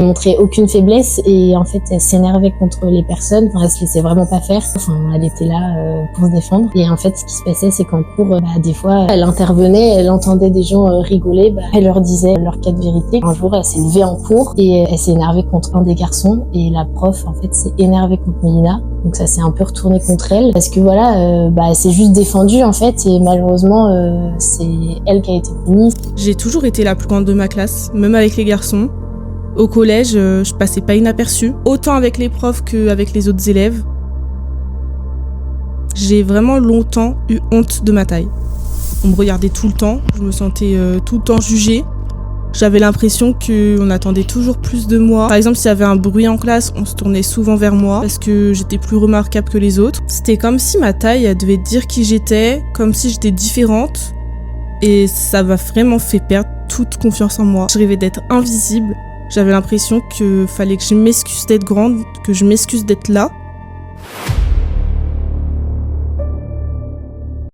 Elle montrait aucune faiblesse et en fait elle s'énervait contre les personnes. Enfin, elle se laissait vraiment pas faire. Enfin, elle était là pour se défendre. Et en fait, ce qui se passait, c'est qu'en cours, des fois, elle intervenait, elle entendait des gens rigoler, elle leur disait leur cas de vérité. Un jour, elle s'est levée en cours et elle s'est énervée contre un des garçons et la prof en fait s'est énervée contre Mélina. Donc ça s'est un peu retourné contre elle parce que voilà, elle s'est juste défendue en fait et malheureusement c'est elle qui a été punie. J'ai toujours été la plus grande de ma classe, même avec les garçons. Au collège, je passais pas inaperçue, autant avec les profs qu'avec les autres élèves. J'ai vraiment longtemps eu honte de ma taille. On me regardait tout le temps, je me sentais tout le temps jugée. J'avais l'impression qu'on attendait toujours plus de moi. Par exemple, s'il y avait un bruit en classe, on se tournait souvent vers moi parce que j'étais plus remarquable que les autres. C'était comme si ma taille, elle devait dire qui j'étais, comme si j'étais différente. Et ça m'a vraiment fait perdre toute confiance en moi. Je rêvais d'être invisible. J'avais l'impression qu'il fallait que je m'excuse d'être grande, que je m'excuse d'être là.